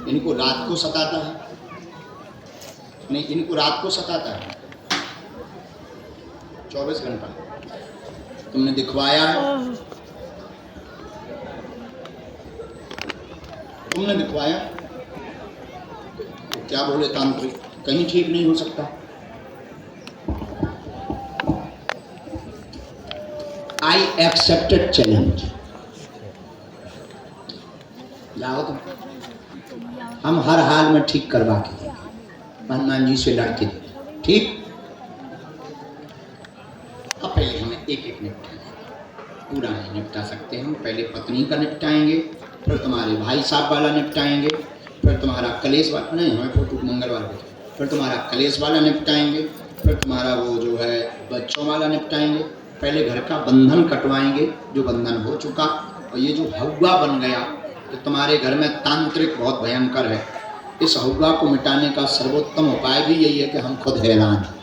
इनको रात को सताता है, नहीं इनको रात को सताता है 24 घंटा। तुमने दिखवाया है, तुमने दिखवाया तो क्या बोले तांत्रिक, कहीं ठीक नहीं हो सकता। I accepted challenge. जाओ तुम, हम हर हाल में ठीक करवा के हनुमान जी से लड़के ठीक। अब पहले हमें एक एक निपटाना, पूरा नहीं निपटा सकते हम। पहले पत्नी का निपटाएंगे, फिर तुम्हारे भाई साहब वाला निपटाएंगे, फिर तुम्हारा कलेश वाला, नहीं हमें फोटो मंगलवार को, फिर तुम्हारा कलेश वाला निपटाएंगे, फिर तुम्हारा वो जो है बच्चों वाला निपटाएंगे। पहले घर का बंधन कटवाएंगे जो बंधन हो चुका, और ये जो हौवा बन गया तो तुम्हारे घर में तांत्रिक बहुत भयंकर है। इस हौवा को मिटाने का सर्वोत्तम उपाय भी यही है कि हम खुद हैरान हैं।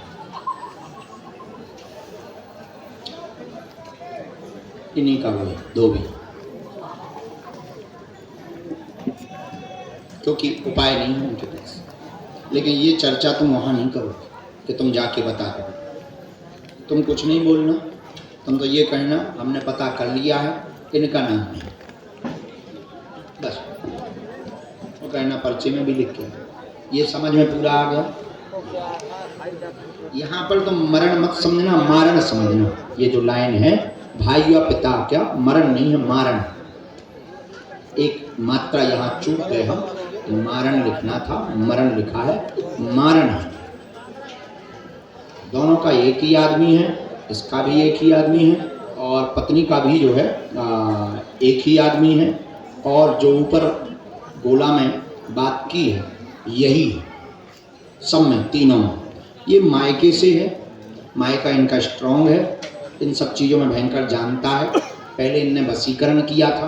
इन्हीं का वो दो भी, क्योंकि उपाय नहीं है उनके पास। लेकिन ये चर्चा तुम वहां नहीं करो कि तुम जाके बता दो, तुम कुछ नहीं बोलना, तुम तो ये कहना हमने पता कर लिया है, इनका नाम है, बस वो कहना पर्चे में भी लिख के। ये समझ में पूरा आ गया। यहाँ पर तुम मरण मत समझना, मारण समझना। ये जो लाइन है भाई और पिता, क्या मरण नहीं है, मारण। एक मात्रा यहाँ चूक गए हम, तो मारण लिखना था, मरण लिखा है, मारण है। दोनों का एक ही आदमी है, इसका भी एक ही आदमी है, और पत्नी का भी जो है एक ही आदमी है, और जो ऊपर गोला में बात की है यही है, सब में तीनों में। ये मायके से है, मायका इनका स्ट्रॉन्ग है, इन सब चीज़ों में भयंकर जानता है। पहले इनने वशीकरण किया था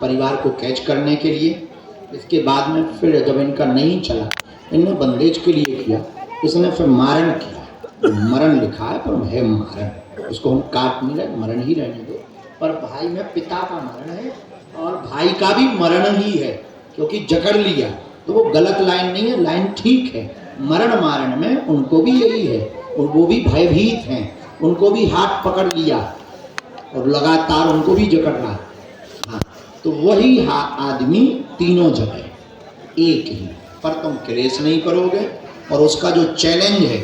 परिवार को कैच करने के लिए, इसके बाद में फिर जब इनका नहीं चला, इनने बंदेज के लिए किया, इसने फिर मारण किया। तो मरण लिखा है पर है मारण, उसको हम काट नहीं रहे, मरण ही रहने दो। पर भाई में पिता का मरण है और भाई का भी मरण ही है, क्योंकि जकड़ लिया। तो वो गलत लाइन नहीं है, लाइन ठीक है। मरण मारण में उनको भी यही है, और वो भी भयभीत हैं, उनको भी हाथ पकड़ लिया और लगातार उनको भी जकड़ रहा। हाँ, तो वही आदमी तीनों जगह एक ही, पर तुम क्लेश नहीं करोगे। और उसका जो चैलेंज है,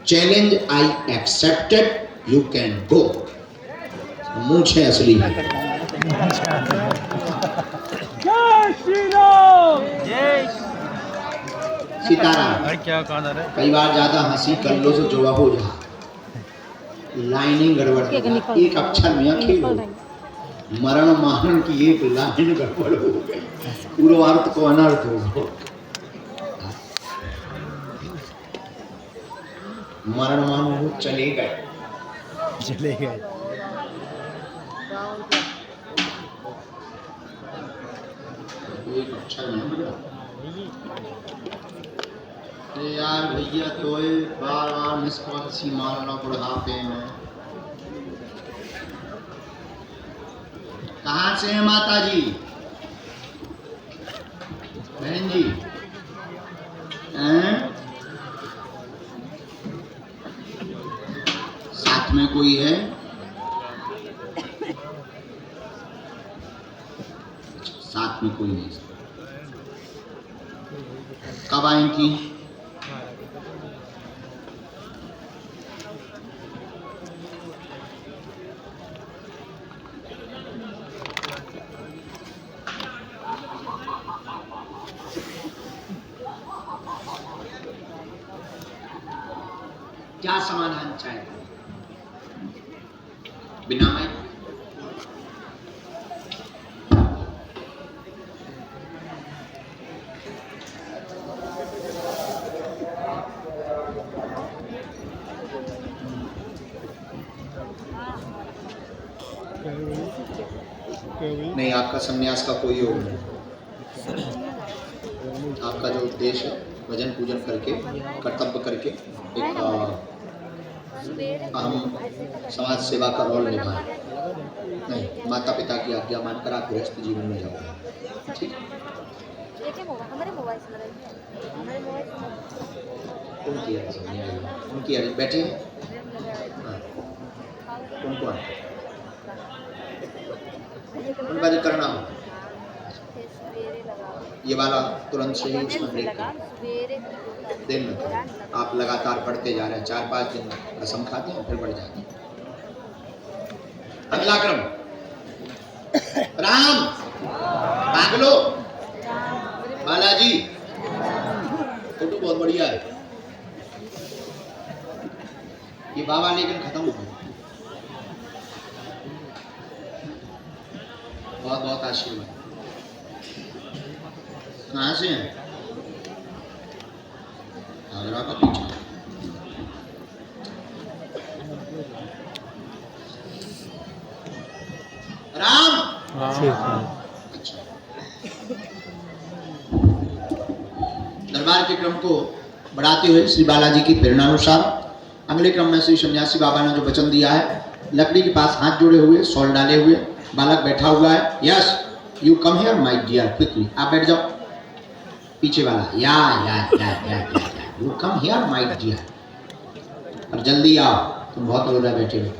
challenge I accepted, you can go. मूंछें असली है। सीताराम। कई बार ज्यादा हंसी कर लो तो जोड़ा हो जा, लाइनिंग गड़बड़, एक अक्षर में खेलो। मरण मारण की एक लाइन गड़बड़ हो गई, पूर्व अर्थ को अनर्थ हो गया। मरण मानो चले गए, चले गए। एक अक्षर में यार भैया, तो बार बार निष्पक्षी मारना बुढ़ापे में। कहाँ से है माता जी, बहन जी? साथ में कोई है? साथ में कोई नहीं। कब आई थी? क्या समाधान चाहे? बिना माइक? नहीं, आपका संन्यास का कोई योग नहीं। आपका जो उद्देश्य है भजन पूजन करके, कर्तव्य करके एक अहम समाज सेवा का रोल निभाए। नहीं, माता पिता की आज्ञा मानकर आप गृहस्थ जीवन में जाओ। ठीक, देखे हमारे मोबाइल से लगाइए, हमारे मोबाइल से उनकी है, समझ नहीं आई। उनकी है, बैठे हैं। हाँ, उनको है। उनका जो करना हो सवेरे लगा, ये वाला तुरंत से ही इसमें ब्रेक लगा कर सवेरे दिन में आप लगातार पढ़ते जा रहे हैं, 4-5 दिन कसम खाते हैं फिर बढ़ जाते हैं। अगला क्रम राम बागलो बालाजी, फोटो बहुत बढ़िया है। ये बाबा लेकिन खत्म हो गए। बहुत बहुत आशीर्वाद। कहाँ से हैं? आगरा का पीछे। राम अच्छा। दरबार के क्रम को बढ़ाते हुए श्री बालाजी की प्रेरणानुसार अगले क्रम में श्री सन्यासी बाबा ने जो वचन दिया है, लकड़ी के पास हाथ जोड़े हुए, शॉल डाले हुए, बालक बैठा हुआ है। Yes you come here my dear quickly, आप बैठ जाओ। पीछे वाला या you come here my dear, और जल्दी आओ, तुम बहुत हो रहा बैठे हुए।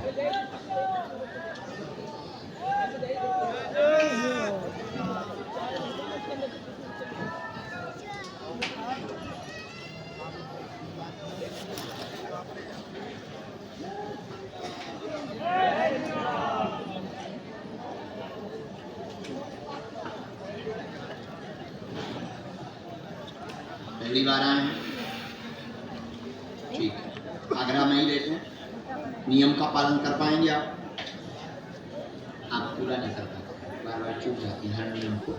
पहली बार आए हैं, ठीक है। आगरा में ही रहते हैं, नियम का पालन कर पाएंगे आप? आप पूरा नहीं कर पाते, बार बार चूक जाती हैं हर नियम को,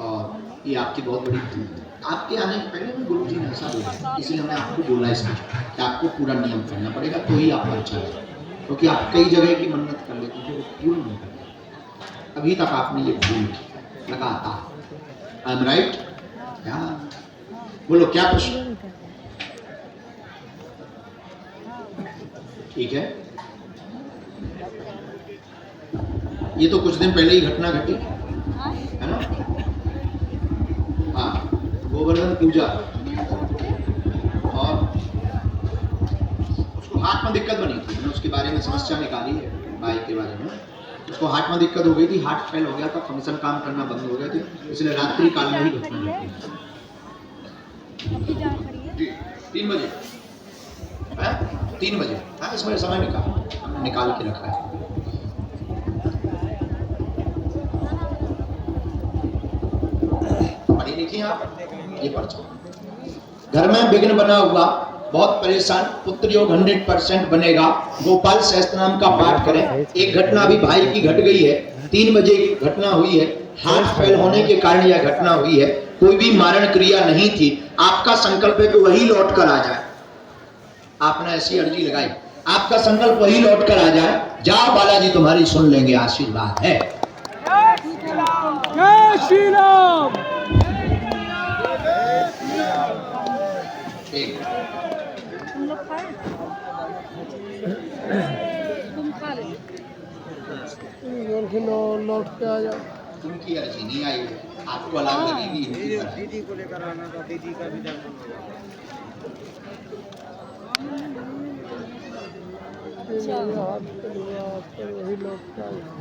और ये आपकी बहुत बड़ी भूल है। आपके आने के पहले भी गुरु जी ने ऐसा बोला, इसलिए हमने आपको बोला इसमें कि आपको पूरा नियम करना पड़ेगा, तो ही आपका अच्छा है। क्योंकि आप कई जगह की मन्नत कर लेते हैं, पूर्ण नहीं करते। अभी तक आपने ये भूल लगातार। I am right? बोलो क्या प्रश्न? ठीक है, ये तो कुछ दिन पहले ही घटना घटी है ना। हाँ, गोवर्धन पूजा, और उसको हाथ में दिक्कत बनी थी। मैंने उसके बारे में समस्या निकाली है, भाई के बारे में। उसको हाथ में दिक्कत हो गई थी, हार्ट फेल हो गया था, फंक्शन काम करना बंद हो गया था, इसलिए रात्रि काल में ही घटना घटी। जी 3 बजे है, 3 बजे। हाँ, इसमें समय निकाल के रखा है। पढ़ी लिखी आप ये पर्चा। घर में विघ्न बना हुआ, बहुत परेशान, पुत्र योग 100% बनेगा। गोपाल सहस्त्र नाम का पाठ करें। एक घटना भी भाई की घट गई है, 3 बजे घटना हुई है, हार्ट फेल होने के कारण यह घटना हुई है। कोई भी मारण क्रिया नहीं थी। आपका संकल्प है कि वही लौट कर आ जाए। आपने ऐसी अर्जी लगाई, आपका संकल्प वही लौट कर आ जाए। जाओ, बालाजी तुम्हारी सुन लेंगे, आशीर्वाद है। जय श्री राम। तुम लोग खाए, तुम खा ले, लौट के आ जाओ। उनकी अर्जी नहीं आई, आपको अलाव लगेगी। दीदी को लेकर आना था, दीदी का भी दर्शन होगा। वही लौट के आ जाओ।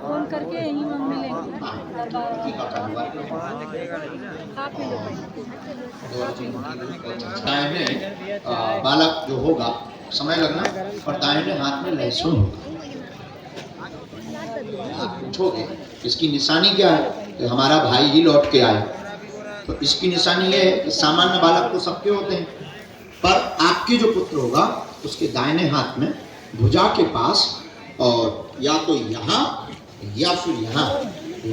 फोन करके यहीं हम मिलेंगे। बालक जो होगा, समय लगना, और दाहिने हाथ में लहसुन होगा। आप पूछोगे इसकी निशानी क्या है, तो हमारा भाई ही लौट के आए। तो इसकी निशानी ये है कि सामान्य बालक तो सबके होते हैं, पर आपके जो पुत्र होगा उसके दाहिने हाथ में भुजा के पास, और या तो यहाँ या फिर यहाँ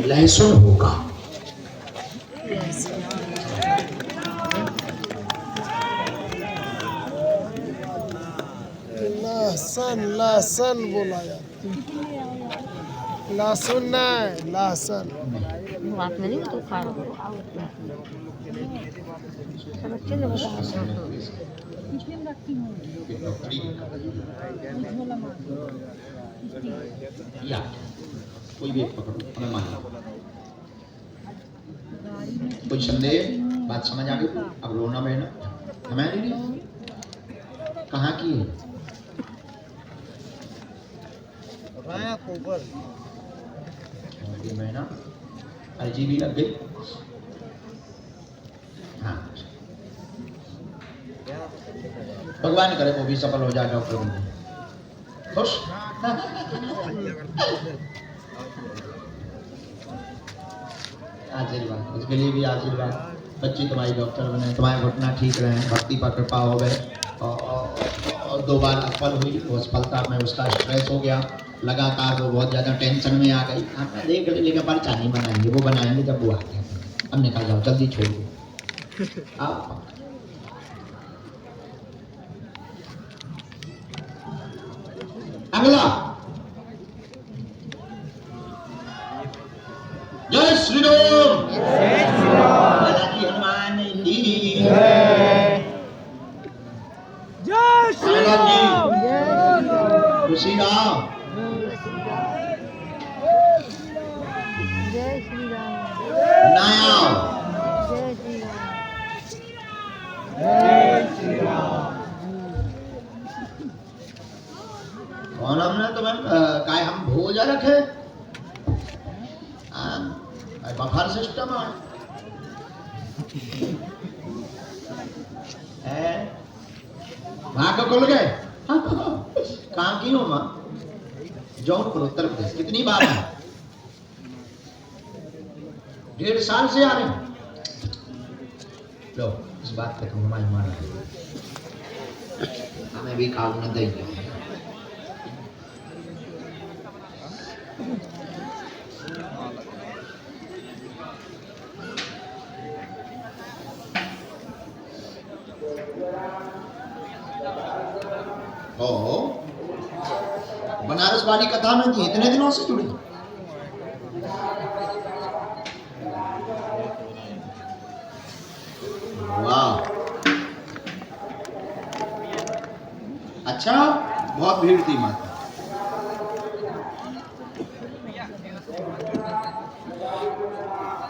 लहसुन होगा। लहसुन लहसुन बोला जाता, लहसुन नहीं लहसुन। बात नहीं तो खा रहा सब अच्छे से बता या कोई भी एक पकड़ो, हमें मान लो। कोई संदेह, बात समझ आ गई? अब रोना बहना हमें नहीं, कहाँ की है? ऊपर महीना अर्जी भी लग गई। हाँ, भगवान करे वो भी सफल हो जाए डॉक्टर बन खुश। आशीर्वाद, उसके लिए भी आशीर्वाद। बच्ची तुम्हारी डॉक्टर बने, तुम्हारे घुटना ठीक रहे, भक्ति पर कृपा हो गए। और 2 बार असफल हुई, वो असफलता में उसका स्ट्रेस हो गया, लगातार वो बहुत ज़्यादा टेंशन में आ गई। आपने देख लेकर पर्चा नहीं बनाएंगे, वो बनाएंगे जब वो आते हैं। हमने कहा जाओ जल्दी छोड़ दो आप। अगला, जय श्री राम, बालाजी हनुमान जी, जय श्री राम। खुशी राम, जय श्री राम। नया जय श्री राम। कौन हमने तुम्हें काय हम भोजा रखे? बफर सिस्टम है, वहां को खुल गए। कहाँ की हो माँ? जौनपुर उत्तर प्रदेश। कितनी बार है? 1.5 साल से आ रहे हैं। लो इस बात पे तुम हमारी मान रहे, हमें भी खाऊ न देंगे। बनारस वाली कथा में थी, इतने दिनों से जुड़ी। वाह, अच्छा, बहुत भीड़ थी माता।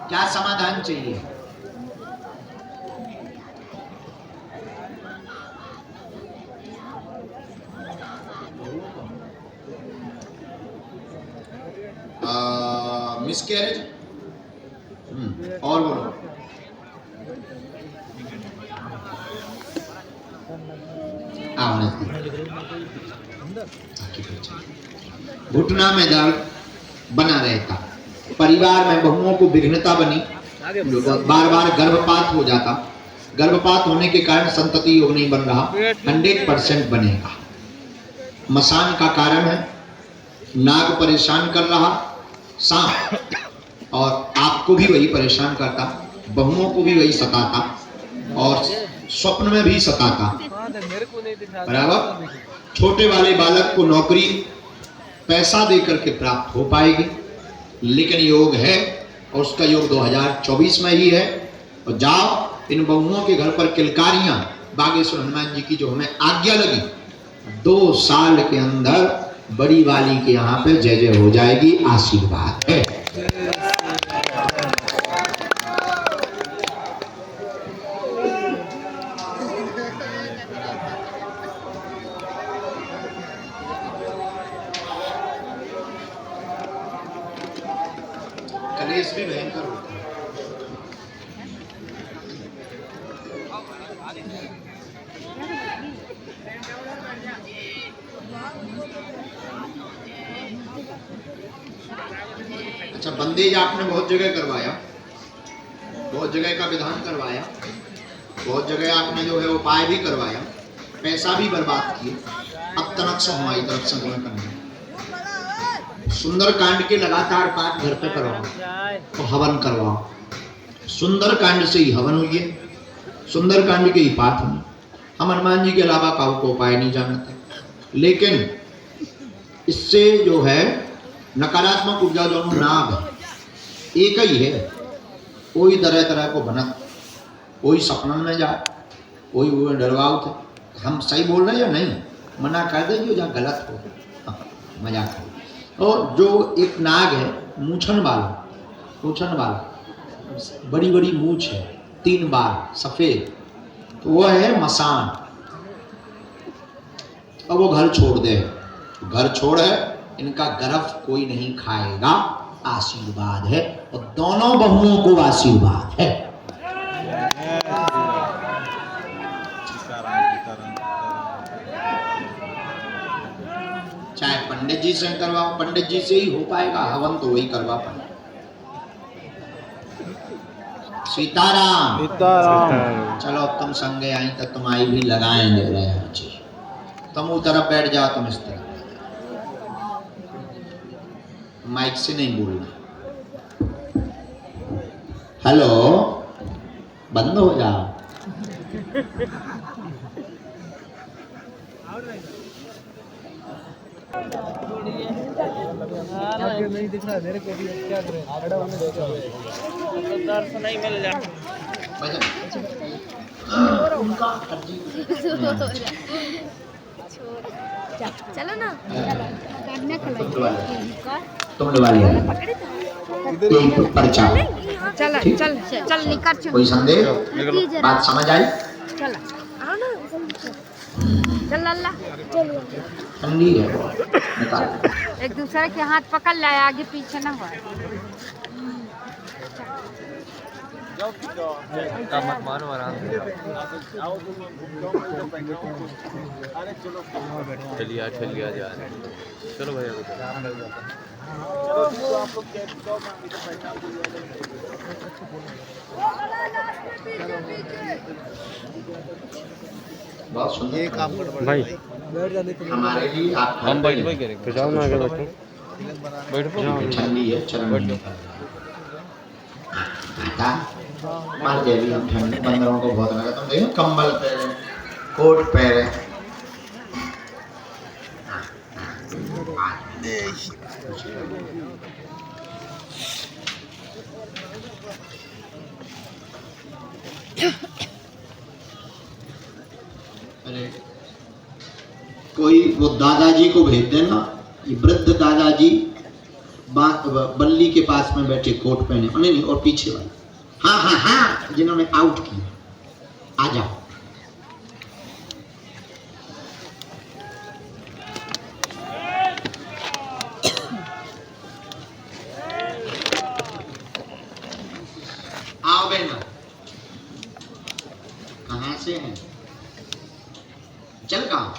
क्या समाधान चाहिए? मिसकैरेज। और बोलो। घुटना में दर्द बना रहता, परिवार में बहुओं को विघ्नता बनी, बार बार गर्भपात हो जाता, गर्भपात होने के कारण संतति योग नहीं बन रहा, 100% बनेगा। मसान का कारण है, नाग परेशान कर रहा, सांप, और आपको भी वही परेशान करता, बहुओं को भी वही सताता, और स्वप्न में भी सताता। बराबर। छोटे वाले बालक को नौकरी पैसा देकर के प्राप्त हो पाएगी, लेकिन योग है और उसका योग 2024 में ही है। और जाओ इन बहुओं के घर पर किलकारियां, बागेश्वर हनुमान जी की जो हमें आज्ञा लगी, 2 साल के अंदर बड़ी वाली के यहाँ पे जय जय हो जाएगी। आशीर्वाद है। कलेश भी भयंकर होता है। अच्छा, बंदेज आपने बहुत जगह करवाया, बहुत जगह का विधान करवाया, बहुत जगह आपने जो है उपाय भी करवाया, पैसा भी बर्बाद किए। अब तनक से हमारी तरफ से तुम्हें करना, सुंदर कांड के लगातार पाठ घर पे करवाओ, तो हवन करवाओ। सुंदर कांड से ही हवन हुई है, सुंदर कांड के ही पाठ हुए। हम हनुमान जी के अलावा काऊ को उपाय नहीं जानते, लेकिन इससे जो है नकारात्मक ऊर्जा जो नाग एक ही है, कोई तरह तरह को बनत, कोई सपनन में जाए, कोई वो डरवाओ थे। हम सही बोल रहे हैं या नहीं? मना कर दे जो जहाँ गलत हो, मजाक हो। और जो एक नाग है मूछन वाला, बड़ी बड़ी मूछ है, 3 बार सफेद, तो वो है मसान। अब वो घर छोड़ दे, घर छोड़ है, इनका गर्भ कोई नहीं खाएगा, आशीर्वाद है, और दोनों बहुओं को आशीर्वाद है। चाहे पंडित जी से करवाओ, पंडित जी से ही हो पाएगा, हवन तो वही करवा पाए। सीताराम सीताराम। चलो तुम संगे आई तो तुम्हारी भी लगाएं दे रहे हैं जी। तुम उस तरफ बैठ जाओ, तुम इस तरफ, माइक से नहीं बोलना। हेलो, बंद हो जाओ। नहीं दिख रहा मेरे को भी, क्या करें, खड़ा होने दो, दर्शन नहीं मिल जाए। चलो ना, काटने तुम लोग वाली एक पर्चा। चल चल चल निकल। कोई संदेह, बात समझ आई? चल आओ ना, चल लल्ला, ठंडी है, निकाल। एक दूसरे के हाथ पकड़ लाए, आगे पीछे ना हो। मत मारो, आराम से चलिए जा रहे हैं। चलो भैया, बहुत सुंदर ये काम कर भाई हमारे लिए आप हम बैठ तो जाओ ना, आगे बैठो, बैठो, ठंडी है, चरण मान देवी, हम ठंडी बंदरों को बहुत लगा। तुम देखो कंबल पहने, कोट पहने, अरे कोई वो दादाजी को भेज देना, ये वृद्ध दादाजी बल्ली के पास में बैठे, कोट पहने, नहीं, और पीछे वाले, हाँ हाँ हाँ, जिन्होंने आउट किया, आ जाओ। आओ बेटा, कहाँ से हैं? जलगांव,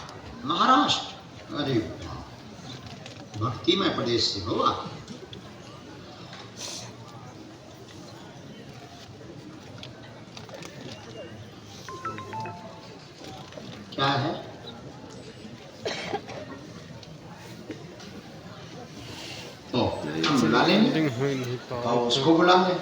महाराष्ट्र। अरे भक्तिमय प्रदेश से हो आप। क्या है? तो हम बुला लेंगे, और उसको बुला लें।